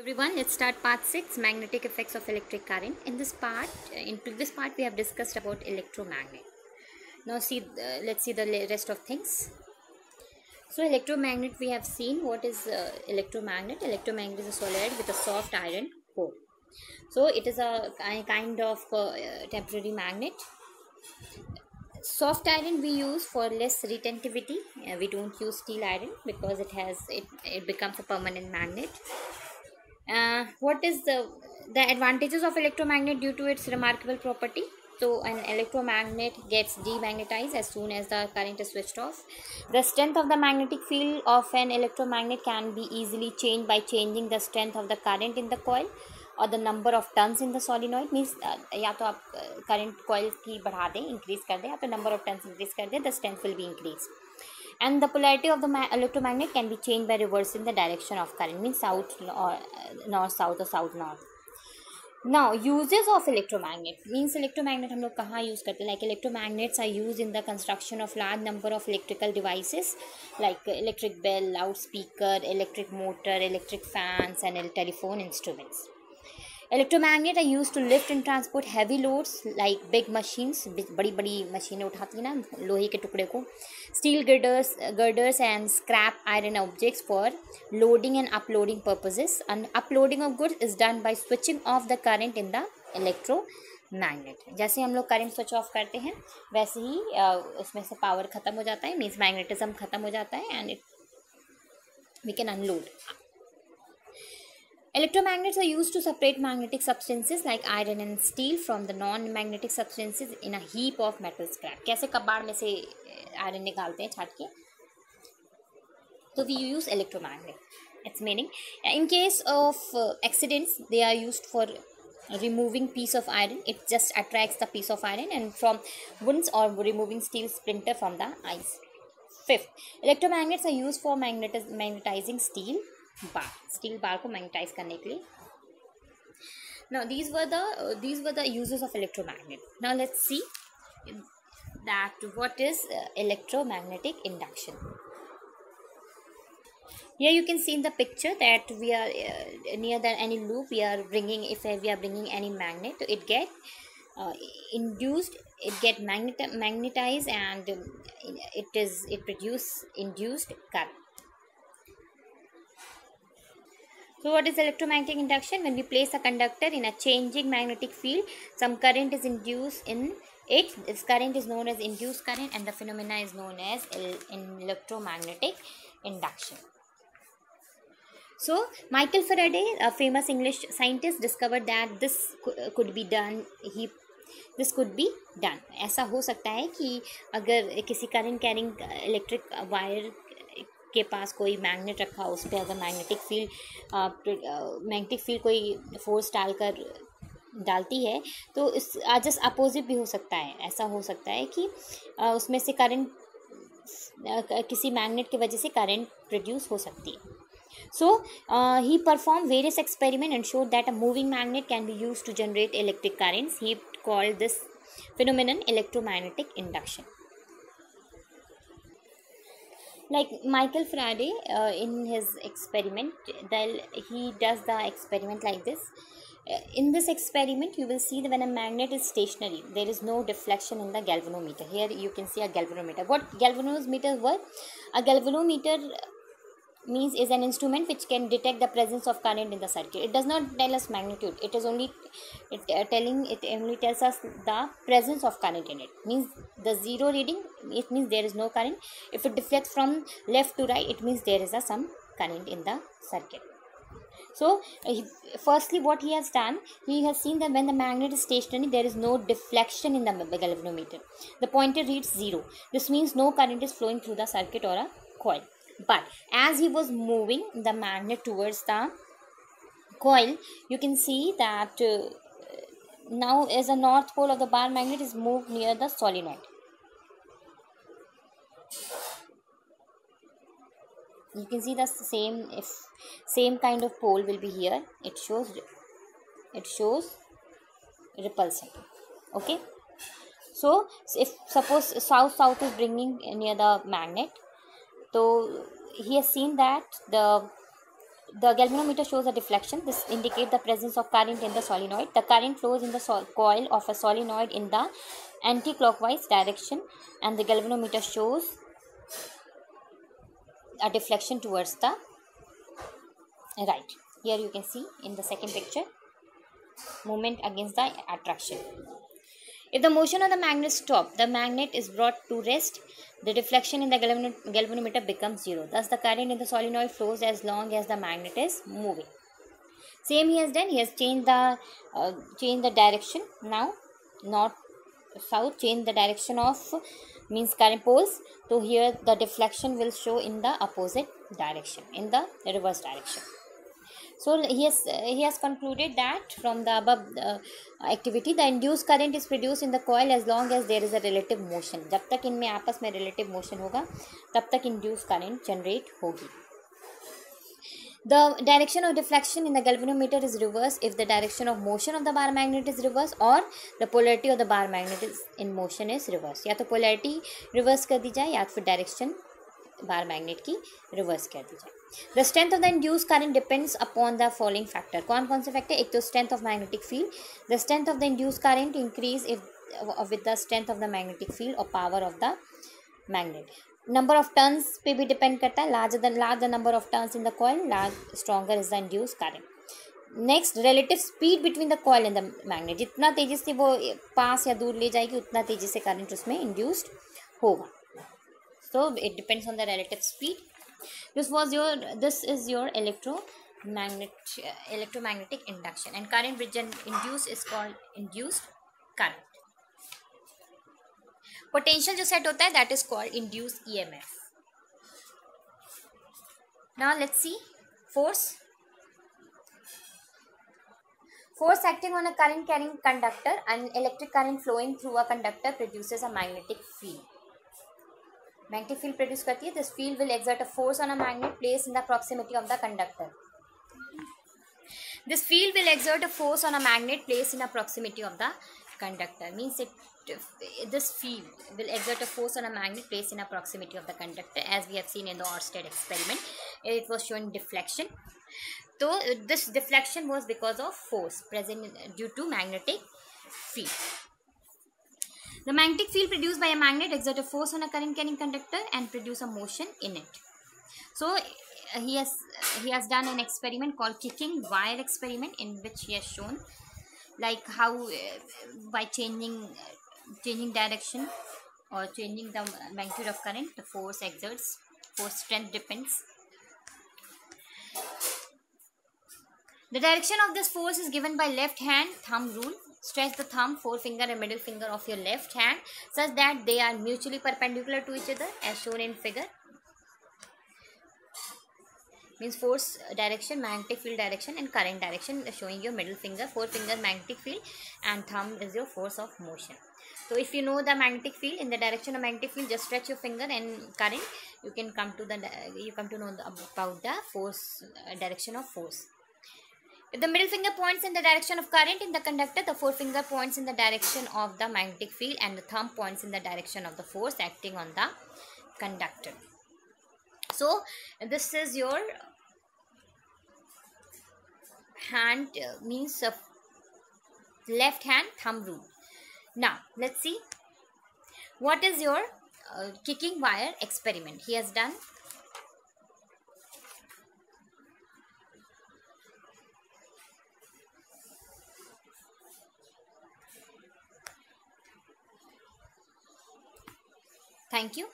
everyone, let's start part 6, magnetic effects of electric current. In previous part we have discussed about electromagnet. Now let's see the rest of things. So electromagnet, we have seen what is electromagnet. Electromagnet is a solid with a soft iron core. So it is a kind of temporary magnet. Soft iron we use for less retentivity. We don't use steel iron because it becomes a permanent magnet. What is the advantages of electromagnet due to its remarkable property? So an electromagnet gets demagnetized as soon as the current is switched off. The strength of the magnetic field of an electromagnet can be easily changed by changing the strength of the current in the coil or the number of turns in the solenoid. Means या तो आप current coil की बढ़ा दें, increase कर दें, या तो number of turns increase कर दें, the strength will be increased. And the polarity of the electromagnet can be changed by reversing the direction of current, means south or north south or south north. Now uses of electromagnet means electromagnet हम लोग कहाँ use करते हैं? Like electromagnets are used in the construction of large number of electrical devices like electric bell, loudspeaker, electric motor, electric fans and telephone instruments. Electromagnet are used to lift and transport heavy loads like big machines. बड़ी बड़ी मशीनें उठाती हैं ना लोहे के टुकड़े को. Steel girders and scrap iron objects for loading and uploading purposes. And uploading of goods is done by switching off the current in the electromagnet. जैसे हम लोग करंट स्विच ऑफ करते हैं वैसे ही उसमें से पावर ख़त्म हो जाता है, मीन्स मैग्नेटिज्म ख़त्म हो जाता है and we can unload. Electromagnets are used to separate magnetic substances like iron and steel from the non-magnetic substances in a heap of metal scrap. कैसे कबाड़ में से आयरन निकालते हैं छाट के, तो we use electromagnet. Its meaning, in case of accidents, they are used for removing piece of iron. It just attracts the piece of iron and from wounds or removing steel splinter from the ice. Fifth, electromagnets are used for magnetizing steel bar को magnetize करने के लिए. Now these were the uses of electromagnet. Now let's see that what is electromagnetic induction. Here you can see in the picture that we are near any loop we are bringing. If we are bringing any magnet, it get induced, it get magnetized and it produce induced current. So what is electromagnetic induction? When we place a conductor in a changing magnetic field, some current is induced in it. This current is known as induced current and the phenomena is known as electromagnetic induction. So Michael Faraday, a famous English scientist, discovered that this could be done. This could be done. ऐसा हो सकता है कि अगर किसी current carrying electric wire के पास कोई magnet रखा, उस पर अगर मैग्नेटिक फील्ड कोई फोर्स डालती है तो इस जस्ट अपोजिट भी हो सकता है. ऐसा हो सकता है कि उसमें से करंट किसी मैग्नेट की वजह से करंट प्रोड्यूस हो सकती है. So he performed various experiments and showed that a moving magnet can be used to generate electric currents. He called this phenomenon electromagnetic induction. Like Michael Faraday, in his experiment, he does the experiment like this. In this experiment, you will see that when a magnet is stationary, there is no deflection in the galvanometer. Here you can see a galvanometer. What galvanometers were? A galvanometer means is an instrument which can detect the presence of current in the circuit. It does not tell us magnitude. It only tells us the presence of current in it. Means the zero reading, it means there is no current. If it deflects from left to right, it means there is some current in the circuit. So firstly what he has done, he has seen that when the magnet is stationary, there is no deflection in the galvanometer. The pointer reads 0. This means no current is flowing through the circuit or a coil. But as he was moving the magnet towards the coil, you can see that now as the north pole of the bar magnet is moved near the solenoid. You can see the same kind of pole will be here. It shows repulsion. Okay. So if suppose south is bringing near the magnet, so he has seen that the The galvanometer shows a deflection. This indicates the presence of current in the solenoid. The current flows in the coil of a solenoid in the anti-clockwise direction, and the galvanometer shows a deflection towards the right. Here you can see in the second picture, movement against the attraction. If the motion of the magnet stops, the magnet is brought to rest. The deflection in the galvanometer becomes zero. Thus, the current in the solenoid flows as long as the magnet is moving. Same he has done. He has changed the direction now, north south. Change the direction of means current poles. So here the deflection will show in the opposite direction, in the reverse direction. So he has concluded that from the above activity, the induced current is produced in the coil as long as there is a relative motion. जब तक इनमें आपस में relative motion होगा, तब तक induced current generate होगी. The direction of deflection in the galvanometer is reversed if the direction of motion of the bar magnet is reversed, or the polarity of the bar magnet is in motion is reversed. या तो polarity reverse कर दी जाए, या फिर direction bar magnet की reverse कर दी जाए. The strength of the induce current depends upon the following factor. कौन कौन से फैक्टर? एक तो strength of magnetic field. The strength of the induce current increase if with the strength of the magnetic field और power of the magnet. Number of turns पे भी depend करता है. Large the number of turns in the coil, large stronger is the induce current. Next, relative speed between the coil and the magnet. जितना तेजी से वो पास या दूर ले जाएगी, उतना तेजी से करंट उसमें इंड्यूस्ड होगा. So it depends on the relative speed. This is your electromagnetic induction, and current which induced is called induced current. Potential जो set होता है, that is called induced EMF. Now let's see force. Force acting on a current carrying conductor and electric current flowing through a conductor produces a magnetic field. Magnetic field produce करती है. This field will exert a force on a magnet placed in the proximity of the conductor. This field will exert a force on a magnet placed in the proximity of the conductor. Means this field will exert a force on a magnet placed in the proximity of the conductor, as we have seen in the Oersted experiment. It was showing deflection. So this deflection was because of force present due to magnetic field. The magnetic field produced by a magnet exerts a force on a current carrying conductor and produce a motion in it. So he has done an experiment called kicking wire experiment, in which he has shown like how by changing direction or changing the magnitude of current, the force exerts, force strength depends. The direction of this force is given by left hand thumb rule. Stretch the thumb, forefinger and middle finger of your left hand such that they are mutually perpendicular to each other, as shown in figure. Means force direction, magnetic field direction and current direction, showing your middle finger, forefinger magnetic field, and thumb is your force of motion. So if you know the magnetic field, in the direction of magnetic field, just stretch your finger, and current you come to know about the force direction of force. If the middle finger points in the direction of current in the conductor, the forefinger points in the direction of the magnetic field, and the thumb points in the direction of the force acting on the conductor. So this is your hand means left hand thumb rule. Now let's see what is your kicking wire experiment he has done. Thank you.